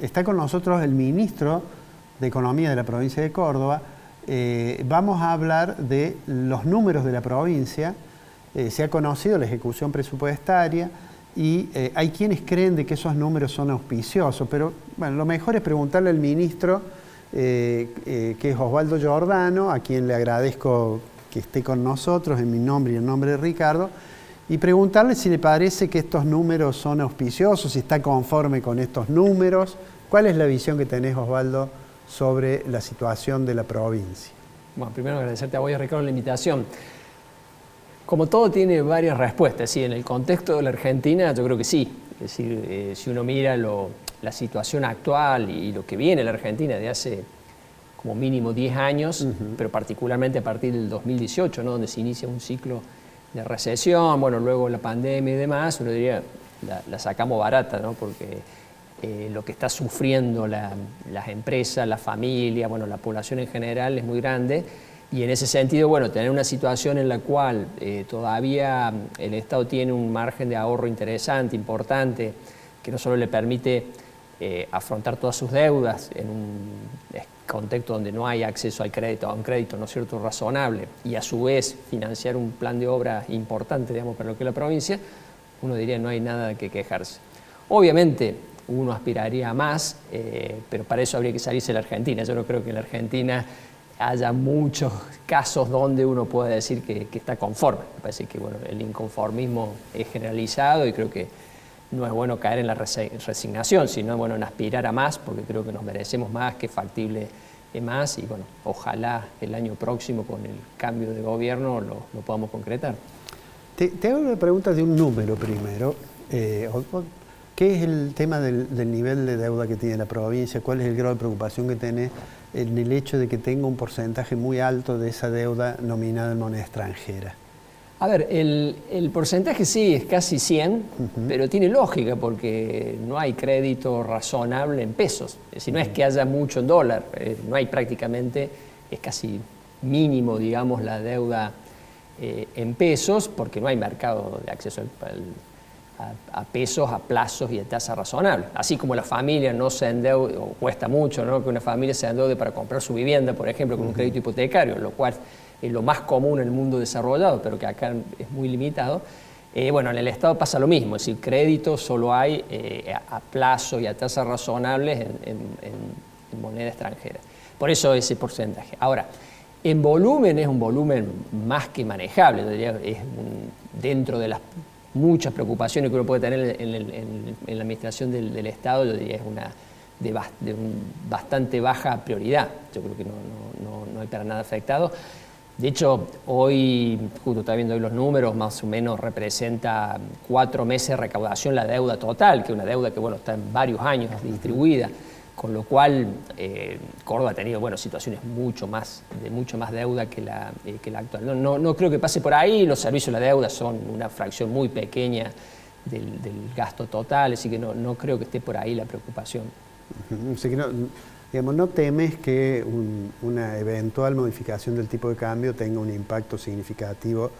Está con nosotros el ministro de Economía de la provincia de Córdoba. Vamos a hablar de los números de la provincia. Se ha conocido la ejecución presupuestaria y hay quienes creen de que esos números son auspiciosos, pero bueno, lo mejor es preguntarle al ministro, que es Osvaldo Giordano, a quien le agradezco que esté con nosotros en mi nombre y en nombre de Ricardo, y preguntarle si le parece que estos números son auspiciosos, si está conforme con estos números. ¿Cuál es la visión que tenés, Osvaldo, sobre la situación de la provincia? Bueno, primero agradecerte a vos y a Ricardo la invitación. Como todo tiene varias respuestas, sí, en el contexto de la Argentina yo creo que sí. Es decir, si uno mira la situación actual y lo que viene en la Argentina de hace como mínimo 10 años, pero particularmente a partir del 2018, ¿no? Donde se inicia un ciclo de recesión, bueno, luego la pandemia y demás, uno diría, la sacamos barata, ¿no? Porque lo que está sufriendo las empresas, la familia, bueno, la población en general es muy grande. Y en ese sentido, bueno, tener una situación en la cual todavía el Estado tiene un margen de ahorro interesante, importante, que no solo le permite afrontar todas sus deudas en un contexto donde no hay acceso al crédito, a un crédito, ¿no es cierto?, razonable, y a su vez financiar un plan de obra importante, digamos, para lo que es la provincia, uno diría no hay nada de qué quejarse. Obviamente, uno aspiraría a más, pero para eso habría que salirse de la Argentina. Yo no creo que en la Argentina haya muchos casos donde uno pueda decir que está conforme. Me parece que bueno, el inconformismo es generalizado y creo que no es bueno caer en la resignación, sino bueno, en aspirar a más, porque creo que nos merecemos más, que es factible más, y bueno, ojalá el año próximo con el cambio de gobierno lo podamos concretar. Te hago una pregunta de un número primero. ¿Qué es el tema del nivel de deuda que tiene la provincia? ¿Cuál es el grado de preocupación que tiene en el hecho de que tenga un porcentaje muy alto de esa deuda nominada en moneda extranjera? A ver, el porcentaje sí es casi 100, pero tiene lógica porque no hay crédito razonable en pesos. Es decir, no es que haya mucho en dólar, no hay prácticamente, es casi mínimo, digamos, la deuda en pesos porque no hay mercado de acceso a pesos, a plazos y a tasa razonable. Así como la familia no se endeuda, o cuesta mucho, ¿no?, que una familia se endeude para comprar su vivienda, por ejemplo, con un crédito hipotecario, lo cual es lo más común en el mundo desarrollado, pero que acá es muy limitado. Bueno, en el Estado pasa lo mismo, es decir, crédito solo hay a plazo y a tasas razonables en moneda extranjera. Por eso ese porcentaje. Ahora, en volumen es un volumen más que manejable, diría, dentro de las muchas preocupaciones que uno puede tener en la administración del Estado, yo diría es de bastante baja prioridad. Yo creo que no hay para nada afectado. De hecho, hoy, justo está viendo hoy los números, más o menos representa 4 meses de recaudación la deuda total, que es una deuda que bueno, está en varios años distribuida, con lo cual Córdoba ha tenido bueno, situaciones de mucho más deuda que la actual. No creo que pase por ahí, los servicios de la deuda son una fracción muy pequeña del gasto total, así que no creo que esté por ahí la preocupación. Así que no temes que una eventual modificación del tipo de cambio tenga un impacto significativo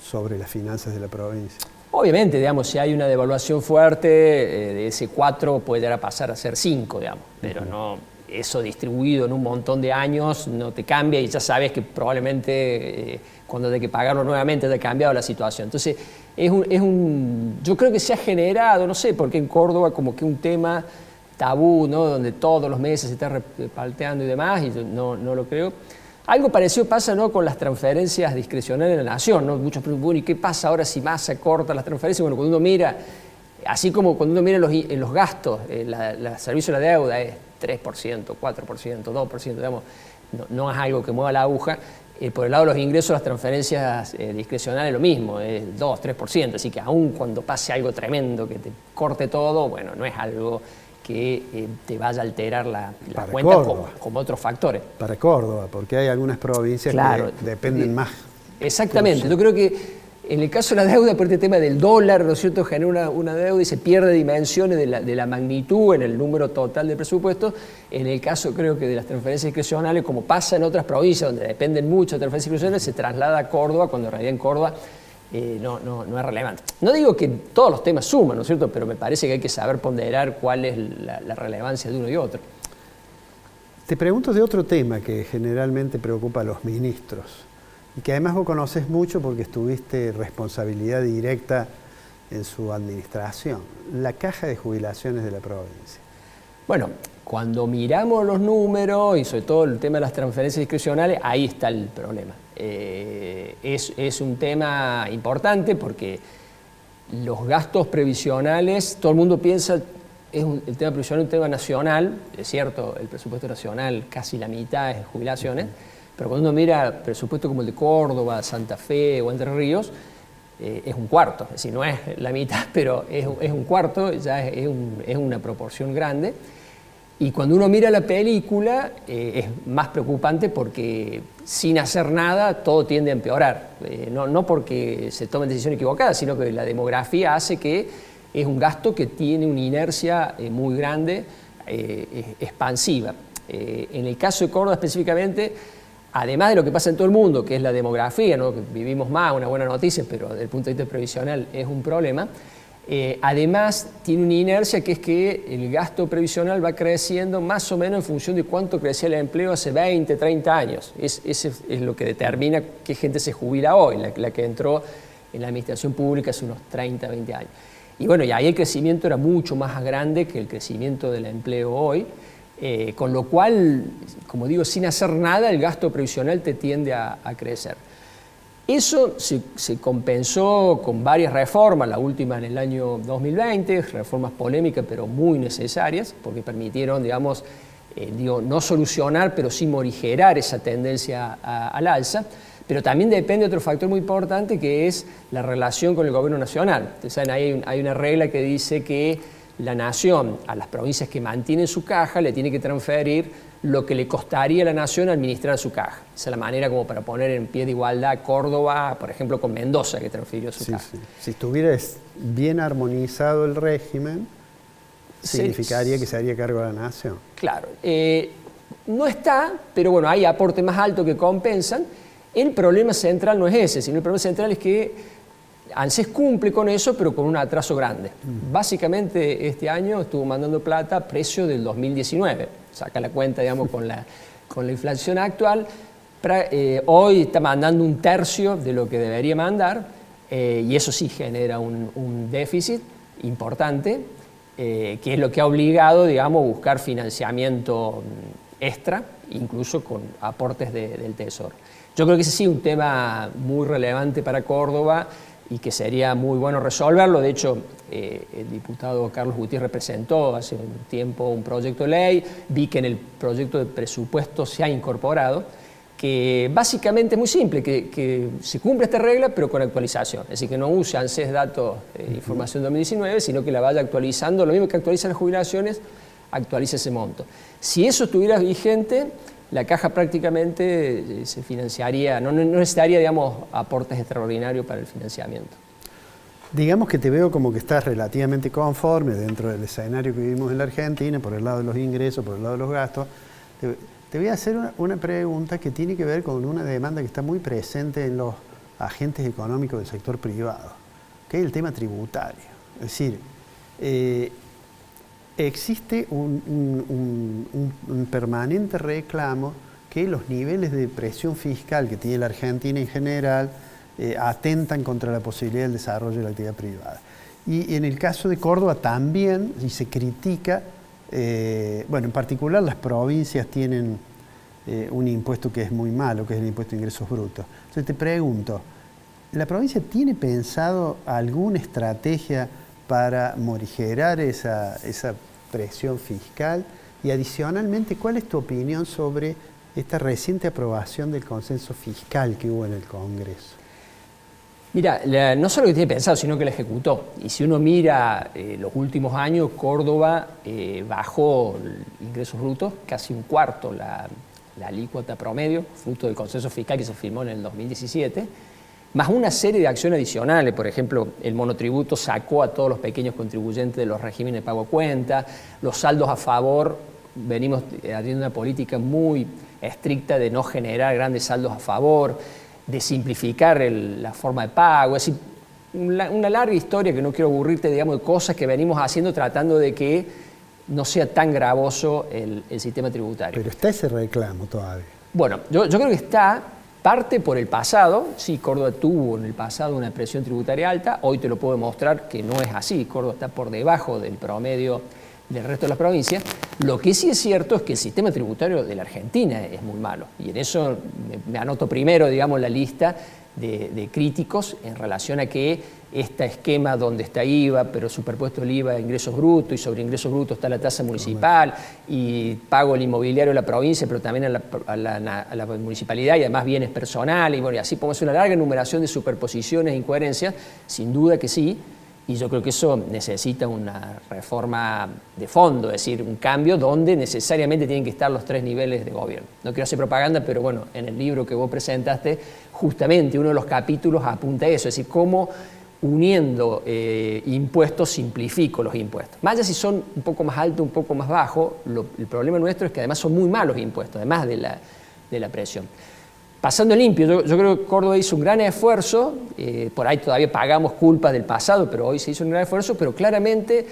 sobre las finanzas de la provincia. Obviamente, digamos, si hay una devaluación fuerte, de ese 4 puede llegar a pasar a ser 5, digamos, pero no, eso distribuido en un montón de años no te cambia y ya sabes que probablemente cuando hay que pagarlo nuevamente haya cambiado la situación. Entonces, yo creo que se ha generado, no sé, porque en Córdoba como que un tema tabú, ¿no?, donde todos los meses se está repalteando y demás, y yo no lo creo. Algo parecido pasa, ¿no?, con las transferencias discrecionales de la nación, ¿no? Muchos preguntan, bueno, ¿y qué pasa ahora si Massa corta las transferencias? Bueno, cuando uno mira, así como cuando uno mira en los gastos, el servicio de la deuda es 3%, 4%, 2%, digamos, no es algo que mueva la aguja. Por el lado de los ingresos, las transferencias discrecionales lo mismo, es 2, 3%, así que aun cuando pase algo tremendo que te corte todo, bueno, no es algo que te vaya a alterar la cuenta como otros factores. Para Córdoba, porque hay algunas provincias que dependen más. Exactamente, yo creo que en el caso de la deuda, por este tema del dólar, ¿no es cierto?, genera una deuda y se pierde dimensiones de la magnitud en el número total del presupuesto. En el caso, creo que de las transferencias discrecionales, como pasa en otras provincias donde dependen mucho de transferencias discrecionales, se traslada a Córdoba, cuando en realidad en Córdoba no es relevante. No digo que todos los temas suman, ¿no es cierto? Pero me parece que hay que saber ponderar cuál es la relevancia de uno y otro. Te pregunto de otro tema que generalmente preocupa a los ministros y que además vos conoces mucho porque estuviste responsabilidad directa en su administración, la caja de jubilaciones de la provincia. Bueno, cuando miramos los números y sobre todo el tema de las transferencias discrecionales, ahí está el problema. Es un tema importante porque los gastos previsionales, todo el mundo piensa, el tema previsional es un tema nacional, es cierto, el presupuesto nacional casi la mitad es jubilaciones, pero cuando uno mira presupuestos como el de Córdoba, Santa Fe o Entre Ríos, es un cuarto, es decir, no es la mitad, pero es un cuarto, ya es una proporción grande. Y cuando uno mira la película es más preocupante porque sin hacer nada todo tiende a empeorar. No porque se tomen decisiones equivocadas, sino que la demografía hace que es un gasto que tiene una inercia muy grande, expansiva. En el caso de Córdoba específicamente, además de lo que pasa en todo el mundo, que es la demografía, ¿no? Que vivimos más, una buena noticia, pero desde el punto de vista previsional es un problema. Además, tiene una inercia que es que el gasto previsional va creciendo más o menos en función de cuánto crecía el empleo hace 20, 30 años. Ese es lo que determina qué gente se jubila hoy, la que entró en la administración pública hace unos 30, 20 años. Y bueno, y ahí el crecimiento era mucho más grande que el crecimiento del empleo hoy, con lo cual, como digo, sin hacer nada, el gasto previsional te tiende a crecer. Eso se compensó con varias reformas, la última en el año 2020, reformas polémicas pero muy necesarias, porque permitieron, digamos, no solucionar, pero sí morigerar esa tendencia al alza. Pero también depende de otro factor muy importante, que es la relación con el gobierno nacional. Ustedes saben, hay una regla que dice que la nación, a las provincias que mantienen su caja, le tiene que transferir lo que le costaría a la nación administrar su caja. Esa es la manera como para poner en pie de igualdad Córdoba, por ejemplo, con Mendoza, que transfirió su caja. Sí. Si estuviera bien armonizado el régimen, significaría que se haría cargo de la nación. Claro. No está, pero bueno, hay aportes más altos que compensan. El problema central no es ese, sino el problema central es que ANSES cumple con eso, pero con un atraso grande. Básicamente, este año estuvo mandando plata a precio del 2019. Saca la cuenta, digamos, con la inflación actual. Hoy está mandando un tercio de lo que debería mandar, y eso sí genera un déficit importante, que es lo que ha obligado, digamos, a buscar financiamiento extra, incluso con aportes del Tesoro. Yo creo que ese sí es un tema muy relevante para Córdoba y que sería muy bueno resolverlo. De hecho, el diputado Carlos Gutiérrez presentó hace un tiempo un proyecto de ley, vi que en el proyecto de presupuesto se ha incorporado, que básicamente es muy simple, que se cumple esta regla pero con actualización. Es decir, que no use ANSES datos, información 2019, sino que la vaya actualizando, lo mismo que actualiza las jubilaciones, actualiza ese monto. Si eso estuviera vigente, la caja prácticamente se financiaría, no necesitaría, digamos, aportes extraordinarios para el financiamiento. Digamos que te veo como que estás relativamente conforme dentro del escenario que vivimos en la Argentina, por el lado de los ingresos, por el lado de los gastos. Te voy a hacer una pregunta que tiene que ver con una demanda que está muy presente en los agentes económicos del sector privado, que es el tema tributario. Es decir, existe un permanente reclamo que los niveles de presión fiscal que tiene la Argentina en general atentan contra la posibilidad del desarrollo de la actividad privada. Y en el caso de Córdoba también, y se critica, bueno, en particular las provincias tienen un impuesto que es muy malo, que es el impuesto de ingresos brutos. Entonces te pregunto, ¿la provincia tiene pensado alguna estrategia para morigerar esa presión fiscal? Y adicionalmente, ¿cuál es tu opinión sobre esta reciente aprobación del consenso fiscal que hubo en el Congreso? Mira, no solo que tiene pensado, sino que la ejecutó. Y si uno mira los últimos años, Córdoba bajó ingresos brutos casi un cuarto la alícuota promedio, fruto del consenso fiscal que se firmó en el 2017, más una serie de acciones adicionales. Por ejemplo, el monotributo sacó a todos los pequeños contribuyentes de los regímenes de pago a cuenta, los saldos a favor, venimos haciendo una política muy estricta de no generar grandes saldos a favor. de simplificar la forma de pago, es decir, una larga historia que no quiero aburrirte, digamos, de cosas que venimos haciendo tratando de que no sea tan gravoso el sistema tributario. Pero está ese reclamo todavía. Bueno, yo creo que está parte por el pasado. Sí, Córdoba tuvo en el pasado una presión tributaria alta, hoy te lo puedo demostrar que no es así. Córdoba está por debajo del promedio del resto de las provincias. Lo que sí es cierto es que el sistema tributario de la Argentina es muy malo, y en eso me anoto primero, digamos, la lista de críticos en relación a que este esquema donde está IVA, pero superpuesto el IVA a ingresos brutos, y sobre ingresos brutos está la tasa municipal, y pago el inmobiliario de la provincia, pero también a la municipalidad, y además bienes personales, y bueno, y así podemos hacer una larga enumeración de superposiciones e incoherencias, sin duda que sí, y yo creo que eso necesita una reforma de fondo, es decir, un cambio donde necesariamente tienen que estar los 3 niveles de gobierno. No quiero hacer propaganda, pero bueno, en el libro que vos presentaste, justamente uno de los capítulos apunta a eso, es decir, cómo uniendo impuestos simplifico los impuestos. Más allá si son un poco más altos, un poco más bajos, el problema nuestro es que además son muy malos impuestos, además de la presión. Pasando limpio, yo creo que Córdoba hizo un gran esfuerzo, por ahí todavía pagamos culpas del pasado, pero hoy se hizo un gran esfuerzo, pero claramente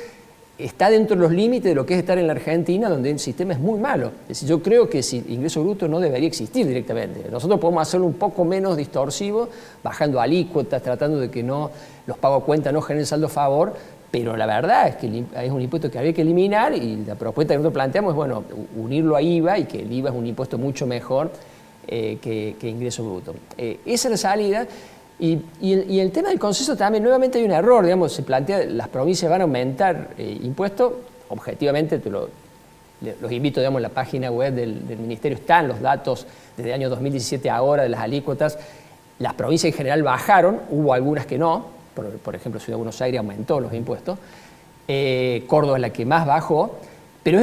está dentro de los límites de lo que es estar en la Argentina, donde el sistema es muy malo. Es decir, yo creo que si ingreso bruto no debería existir directamente. Nosotros podemos hacerlo un poco menos distorsivo, bajando alícuotas, tratando de que no los pagos a cuenta no generen saldo a favor, pero la verdad es que es un impuesto que habría que eliminar, y la propuesta que nosotros planteamos es, bueno, unirlo a IVA, y que el IVA es un impuesto mucho mejor que ingreso bruto. Esa es la salida. Y el tema del consenso también, nuevamente hay un error, digamos, se plantea las provincias van a aumentar impuestos, objetivamente los invito, digamos, en la página web del Ministerio están los datos desde el año 2017 a ahora de las alícuotas. Las provincias en general bajaron, hubo algunas que no, por ejemplo Ciudad de Buenos Aires aumentó los impuestos, Córdoba es la que más bajó, pero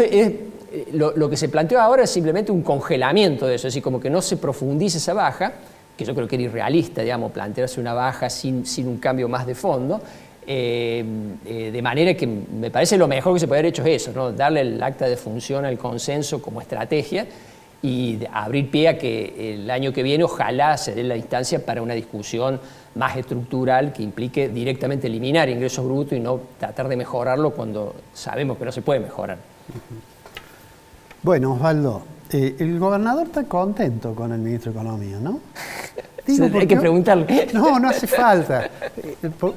lo que se planteó ahora es simplemente un congelamiento de eso, es decir, como que no se profundice esa baja, que yo creo que era irrealista, digamos, plantearse una baja sin un cambio más de fondo, de manera que me parece lo mejor que se puede haber hecho es eso, ¿no? Darle el acta de función al consenso como estrategia y abrir pie a que el año que viene ojalá se dé la instancia para una discusión más estructural que implique directamente eliminar ingresos brutos y no tratar de mejorarlo cuando sabemos que no se puede mejorar. Bueno, Osvaldo, el gobernador está contento con el ministro de Economía, ¿no? Digo, hay que preguntarle. No, no hace falta.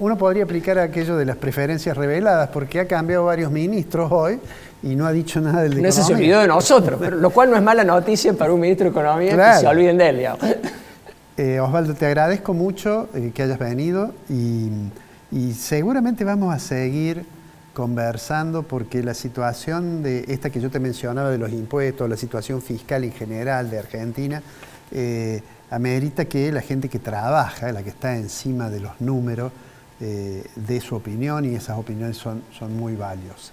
Uno podría aplicar aquello de las preferencias reveladas, porque ha cambiado varios ministros hoy y no ha dicho nada del de Economía. No se olvidó de nosotros, pero lo cual no es mala noticia para un ministro de Economía, claro, que se olviden de él, digamos. Osvaldo, te agradezco mucho que hayas venido y seguramente vamos a seguir conversando, porque la situación de esta que yo te mencionaba de los impuestos, la situación fiscal en general de Argentina, amerita que la gente que trabaja, la que está encima de los números, dé su opinión, y esas opiniones son muy valiosas.